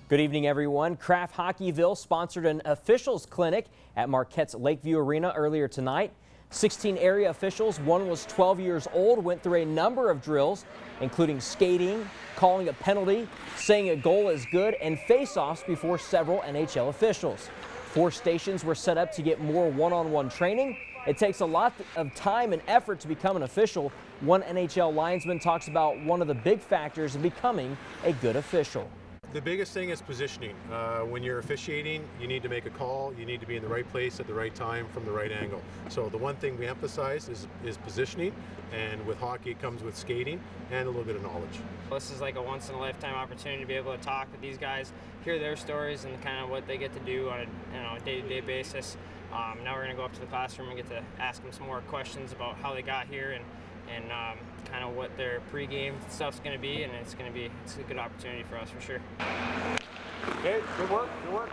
Good evening, everyone. Kraft Hockeyville sponsored an officials clinic at Marquette's Lakeview Arena earlier tonight. 16 area officials, one was 12 years old, went through a number of drills, including skating, calling a penalty, saying a goal is good, and face-offs before several NHL officials. 4 stations were set up to get more one-on-one training. It takes a lot of time and effort to become an official. One NHL linesman talks about one of the big factors in becoming a good official. The biggest thing is positioning. When you're officiating, you need to make a call. You need to be in the right place at the right time from the right angle. So the one thing we emphasize is positioning, and with hockey it comes with skating and a little bit of knowledge. This is like a once-in-a-lifetime opportunity to be able to talk with these guys, hear their stories and kind of what they get to do on a day-to-day basis. Now we're going to go up to the classroom and get to ask them some more questions about how they got here and kind of what their pregame stuff's going to be, and it's a good opportunity for us for sure. Okay, good work, good work.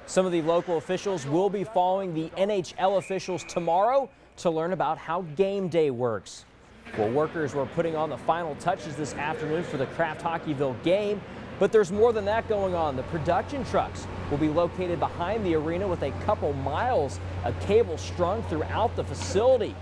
Some of the local officials will be following the NHL officials tomorrow to learn about how game day works. Well, workers were putting on the final touches this afternoon for the Kraft Hockeyville game, but there's more than that going on. The production trucks will be located behind the arena with a couple miles of cable strung throughout the facility.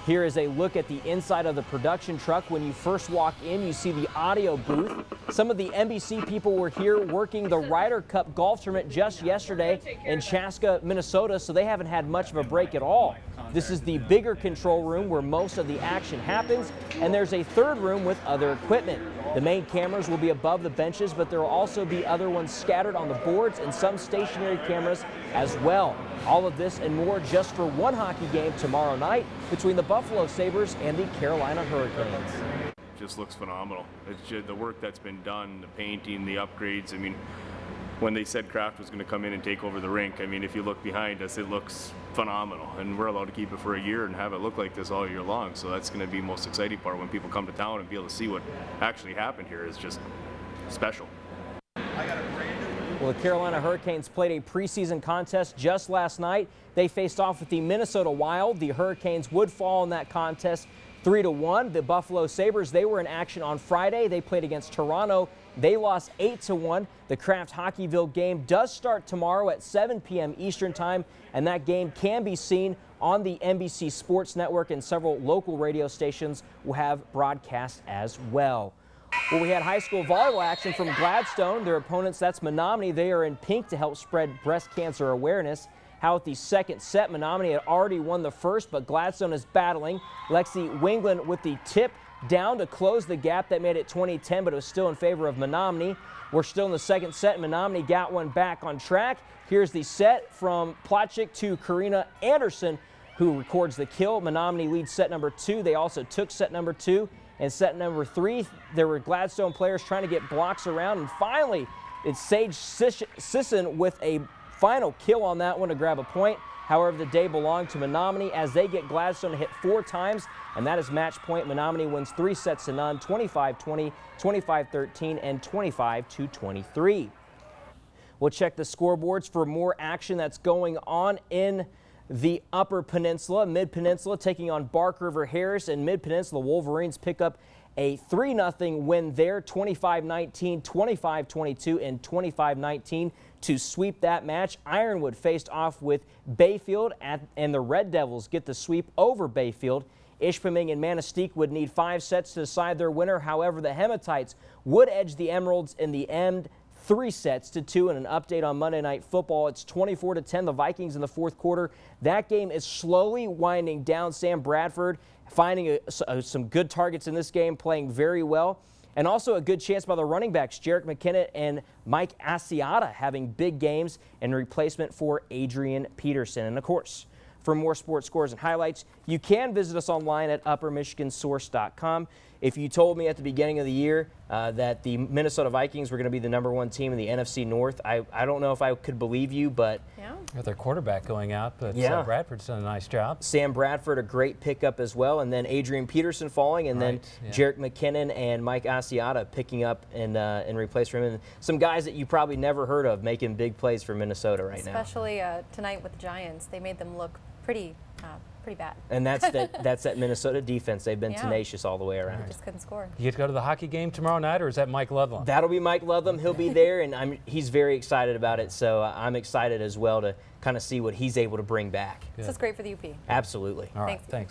Here is a look at the inside of the production truck. When you first walk in, you see the audio booth. Some of the NBC people were here working the Ryder Cup golf tournament just yesterday in Chaska, Minnesota, so they haven't had much of a break at all. This is the bigger control room where most of the action happens, and there's a third room with other equipment. The main cameras will be above the benches, but there will also be other ones scattered on the boards and some stationary cameras as well. All of this and more just for one hockey game tomorrow night between the Buffalo Sabres and the Carolina Hurricanes. Just looks phenomenal. It's just the work that's been done, the painting, the upgrades. I mean, when they said Kraft was going to come in and take over the rink, I mean, if you look behind us, it looks phenomenal. And we're allowed to keep it for a year and have it look like this all year long. So that's going to be the most exciting part when people come to town and be able to see what actually happened here. Is just special. Well, the Carolina Hurricanes played a preseason contest just last night. They faced off with the Minnesota Wild. The Hurricanes would fall in that contest 3-1. The Buffalo Sabres, they were in action on Friday. They played against Toronto. They lost 8-1. The Kraft Hockeyville game does start tomorrow at 7 p.m. Eastern Time, and that game can be seen on the NBC Sports Network, and several local radio stations will have broadcast as well. Well, we had high school volleyball action from Gladstone. Their opponents, that's Menominee. They are in pink to help spread breast cancer awareness. How at the second set, Menominee had already won the first, but Gladstone is battling. Lexi Wingland with the tip down to close the gap. That made it 20-10, but it was still in favor of Menominee. We're still in the second set. Menominee got one back on track. Here's the set from Plotchik to Karina Anderson, who records the kill. Menominee leads set number 2. They also took set number 2. And set number 3, there were Gladstone players trying to get blocks around. And finally, it's Sage Sisson with a final kill on that one to grab a point. However, the day belonged to Menominee as they get Gladstone to hit 4 times. And that is match point. Menominee wins 3-0, 25-20, 25-13, and 25-23. We'll check the scoreboards for more action that's going on in the Upper Peninsula. Mid-Peninsula taking on Bark River Harris, and Mid-Peninsula Wolverines pick up a 3-0 win there, 25-19, 25-22, and 25-19 to sweep that match. Ironwood faced off with Bayfield, and the Red Devils get the sweep over Bayfield. Ishpeming and Manistee would need 5 sets to decide their winner. However, the Hematites would edge the Emeralds in the end, 3-2. And an update on Monday Night Football. It's 24-10. The Vikings in the fourth quarter. That game is slowly winding down. Sam Bradford finding some good targets in this game, playing very well. And also a good chance by the running backs, Jarek McKinnon and Mike Asiata, having big games in replacement for Adrian Peterson. And of course, for more sports scores and highlights, you can visit us online at uppermichigansource.com. If you told me at the beginning of the year that the Minnesota Vikings were going to be the #1 team in the NFC North, I don't know if I could believe you, but with their quarterback going out, but Bradford's done a nice job. Sam Bradford, a great pickup as well, and then Adrian Peterson falling, and then Jarek McKinnon and Mike Asiata picking up in replace for him. And some guys that you probably never heard of making big plays for Minnesota right now. Especially tonight with the Giants, they made them look pretty pretty bad. And that's that Minnesota defense. They've been Yeah. tenacious all the way They around. just couldn't score. You get to go to the hockey game tomorrow night, or is that Mike Ludlam? That'll be Mike Ludlam. He'll be there, and he's very excited about it. So I'm excited as well to kind of see what he's able to bring back. This is great for the UP. Absolutely. All right, Thanks. thanks.